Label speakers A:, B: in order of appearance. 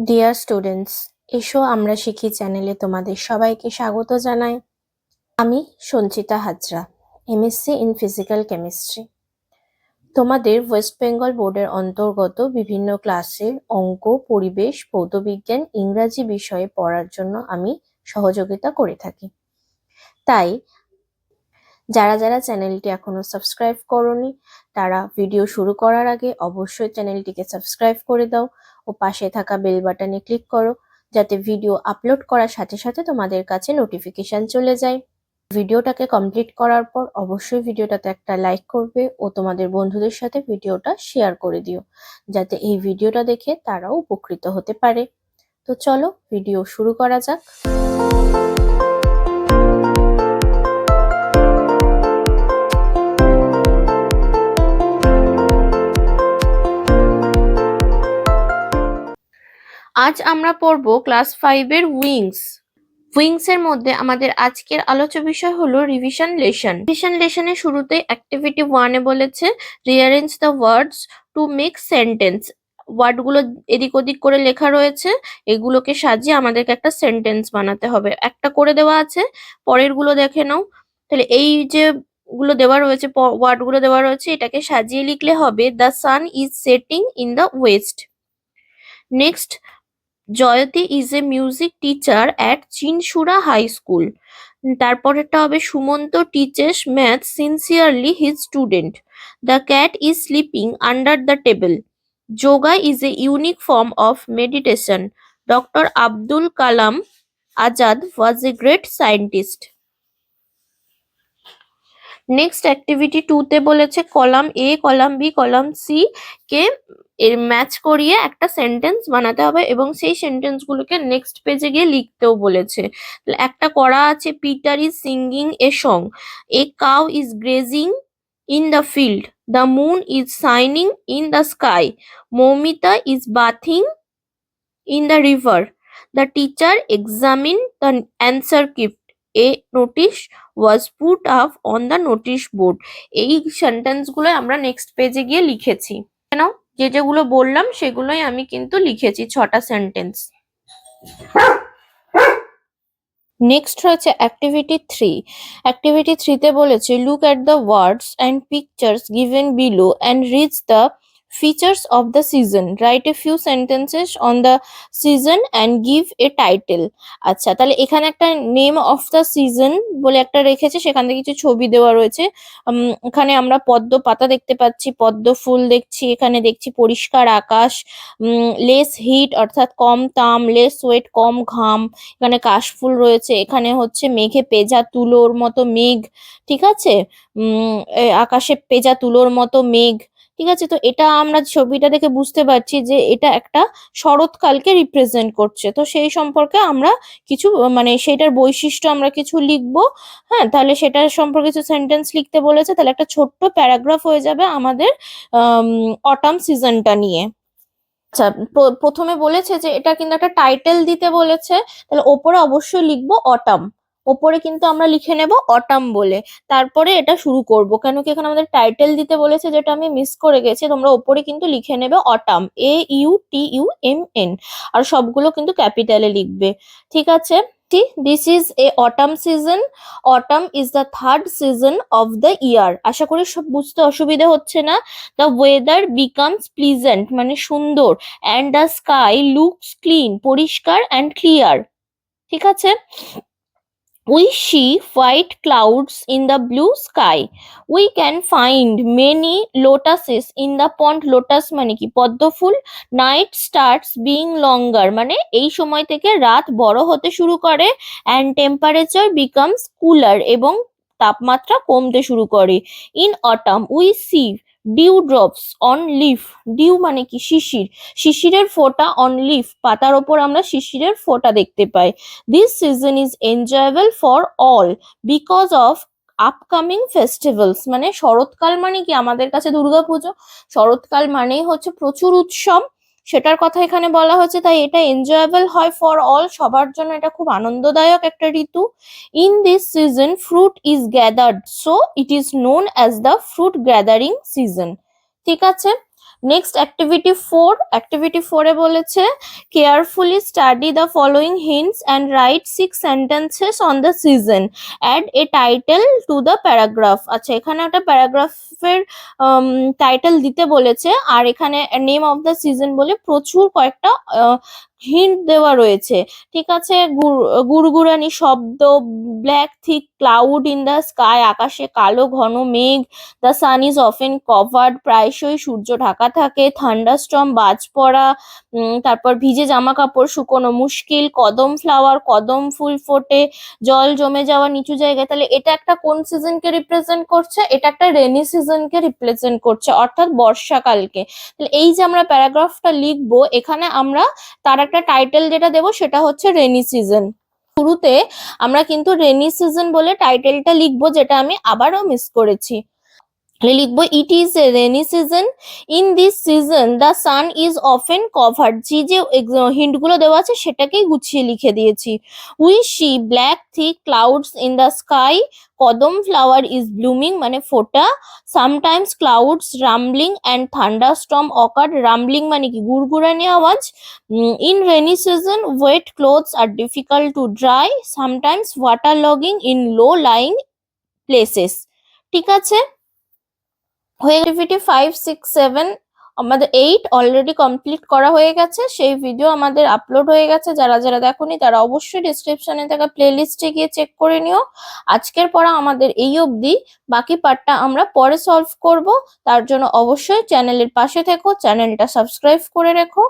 A: Dear students, এসো আমরা শিখি চ্যানেলে তোমাদের সবাইকে স্বাগত জানাই। আমি Sanchita Hazra, MSc in physical chemistry. তোমাদের ওয়েস্ট বেঙ্গল বোর্ডের অন্তর্গত বিভিন্ন ক্লাসের অঙ্ক, পরিবেশ, ভৌতবিজ্ঞান, ইংরাজি বিষয়ে পড়ার জন্য আমি সহযোগিতা করে থাকি। তাই যারা যারা চ্যানেলটি এখনো সাবস্ক্রাইব করোনি তারা ভিডিও শুরু করার আগে অবশ্যই চ্যানেলটিকে সাবস্ক্রাইব করে দাও ও পাশে থাকা বেল বাটনে ক্লিক করো, যাতে ভিডিও আপলোড করার সাথে সাথে তোমাদের কাছে নোটিফিকেশন চলে যায়। ভিডিওটাকে কমপ্লিট করার পর অবশ্যই ভিডিওটাতে একটা লাইক করবে ও তোমাদের বন্ধুদের সাথে ভিডিওটা শেয়ার করে দিও, যাতে এই ভিডিওটা দেখে তারাও উপকৃত হতে পারে। তো চলো ভিডিও শুরু করা যাক। আজ আমরা পড়ব ক্লাস 5 এর উইংস এর মধ্যে আমাদের আজকের আলোচ্য বিষয় হলো রিভিশন লেসনের শুরুতে অ্যাক্টিভিটি 1 এ বলেছে rearrange the words to make sentence. ওয়ার্ডগুলো এদিক ওদিক করে লেখা রয়েছে, এগুলোকে সাজিয়ে আমাদেরকে একটা সেন্টেন্স বানাতে হবে। একটা করে দেওয়া আছে, পরের গুলো দেখে নাও। তাহলে এই যে গুলো দেওয়া রয়েছে, ওয়ার্ড গুলো দেওয়া রয়েছে, এটাকে সাজিয়ে লিখলে হবে the sun is setting in the west. Next, Joyoti is a music teacher at Chinsurah high school. তারপরেরটা হবে Sumanta teaches math sincerely his student. The cat is sleeping under the table. Yoga is a unique form of meditation. Doctor Abdul Kalam Azad was a great scientist. Next activity 2 তে বলেছে column A, column B, column C কে এর match করিয়ে একটা sentence বানাতে হবে এবং সেই সেন্টেন্স গুলোকে নেক্সট পেজে গিয়ে লিখতেও বলেছে। একটা করা আছে Peter is singing a song, a cow is grazing in the field, the moon is shining in the sky, Moumita is bathing in the river, the teacher examined the answer kit, a notice was put up on the notice board. এই sentence গুলো আমরা next পেজে গিয়ে লিখেছি। কেন যেগুলো বললাম সেগুলোই আমি কিন্তু লিখেছি, 6টা সেন্টেন্স। নেক্সট হচ্ছে অ্যাক্টিভিটি 3। অ্যাক্টিভিটি 3 তে বলেছে look at the words and pictures given below and read the features of the season, write a few sentences on the season and give a title। আচ্ছা, তাহলে এখানে একটা নেম অফ দ্য সিজন বলে একটা রেখেছে, সেখান থেকে কিছু ছবি দেওয়া রয়েছে। এখানে আমরা পদ্ম পাতা দেখতে পাচ্ছি, পদ্ম ফুল দেখছি, এখানে দেখছি পরিষ্কার আকাশ, লেস হিট অর্থাৎ কম তাম, লেস ওয়েট কম ঘাম, এখানে কাশফুল রয়েছে, এখানে হচ্ছে মেঘে পেঁজা তুলোর মতো মেঘ, ঠিক আছে, আকাশে পেঁজা তুলোর মতো মেঘ, ঠিক আছে। তো এটা আমরা ছবিটা দেখে বুঝতে পারছি যে এটা একটা শরৎকালকে রিপ্রেজেন্ট করছে। তো সেই সম্পর্কে আমরা কিছু মানে সেটার বৈশিষ্ট্য আমরা কিছু লিখবো। হ্যাঁ, তাহলে সেটার সম্পর্কে কিছু সেন্টেন্স লিখতে বলেছে, তাহলে একটা ছোট্ট প্যারাগ্রাফ হয়ে যাবে আমাদের অটাম সিজনটা নিয়ে। আচ্ছা, প্রথমে বলেছে যে এটা কিন্তু একটা টাইটেল দিতে বলেছে, তাহলে ওপরে অবশ্যই লিখবো অটাম। ওপরে কিন্তু আমরা লিখে নেব অটাম বলে, তারপরে এটা শুরু করব। কেন কি এখানে আমাদের টাইটেল দিতে বলেছে, যেটা আমি মিস করে গেছি। তোমরা ওপরে কিন্তু লিখে নেবে অটাম, AUTUMN, আর সবগুলো কিন্তু ক্যাপিটালে লিখবে, ঠিক আছে। This is a autumn season. Autumn is the third season of the year. আশা করি সব বুঝতে অসুবিধা হচ্ছে না। The weather becomes pleasant মানে সুন্দর, and the sky looks clean পরিষ্কার and clear, ঠিক আছে। We see white clouds in the blue sky. We can find many lotuses in the pond. Lotus মানে কি পদ্ম ফুল। Night starts being longer মানে এই সময় থেকে রাত বড় হতে শুরু করে, and temperature becomes cooler এবং তাপমাত্রা কমতে শুরু করে। In autumn we see dew drops on leaf. Dew মানে কি শিশির, শিশিরের ফোঁটা অন লিফ পাতার ওপর আমরা শিশিরের ফোঁটা দেখতে পাই। This season is enjoyable for all because of upcoming festivals মানে শরৎকাল মানে কি আমাদের কাছে দুর্গাপুজো, শরৎকাল মানেই হচ্ছে প্রচুর উৎসব, সেটার কথা এখানে বলা হচ্ছে। তাই এটা এনজয়েবল হয় ফর অল, সবার জন্য এটা খুব আনন্দদায়ক একটা ঋতু। In this season fruit is gathered, so it is known as the fruit gathering season, ঠিক আছে। নেক্সট অ্যাক্টিভিটি 4 এ বলেছে carefully study the following hints and write 6 sentences on the season, add a title to the paragraph. আচ্ছা, এখানে একটা প্যারাগ্রাফের title দিতে বলেছে, আর এখানে নেম অফ দ্য সিজন বলে প্রচুর কয়েকটা হিন্ট দেওয়া রয়েছে। ঠিক আছে, গুড়গুড়ানি শব্দ, black thick cloud in the sky, আকাশে কালো ঘন মেঘ, the sun is often covered, প্রায়শই সূর্য ঢাকা থাকে, থান্ডারস্টর্ম বাজ পড়া, তারপর ভিজে জামা কাপড় শুকোনো মুশকিল, কদম ফ্লাওয়ার কদম ফুল ফোটে, জল জমে যাওয়া নিচু জায়গায়। তাহলে এটা একটা কোন সিজনকে রিপ্রেজেন্ট করছে? এটা একটা রেনি সিজনকে রিপ্রেজেন্ট করছে, অর্থাৎ বর্ষাকালকে। তাহলে এই যে আমরা প্যারাগ্রাফটা লিখবো, এখানে আমরা তার একটা টাইটেল যেটা দেবো সেটা হচ্ছে রেনি সিজন। শুরুতে আমরা কিন্তু রেনি সিজন বলে টাইটেলটা লিখবো, যেটা আমি আবারও মিস করেছি। লিখবো it is a rainy season, in this season the sun is often covered. যে হিন্ট গুলো দেওয়া আছে সেটাকেই গুছিয়ে লিখে দিয়েছি। We see black thick clouds in the sky, kadam flower is blooming মানে ফোটা, sometimes clouds rumbling and thunderstorm occurred. Rumbling মানে কি? গুড়গুড়ানি আওয়াজ। In rainy season wet clothes are difficult to dry, sometimes water logging in low lying places. ঠিক আছে, activity 5, 6, 7 আমাদের 8 already complete করা হয়ে গেছে। সেই ভিডিও আমাদের আপলোড হয়ে গেছে, যারা যারা দেখোনি তারা অবশ্যই ডিসক্রিপশনে থাকা প্লেলিস্টে গিয়ে চেক করে নিও। আজকের পড়া আমাদের এই অবধি, বাকি পার্টটা আমরা পরে সলভ করব। তার জন্য অবশ্যই চ্যানেলের পাশে থেকো, চ্যানেলটা সাবস্ক্রাইব করে রেখো।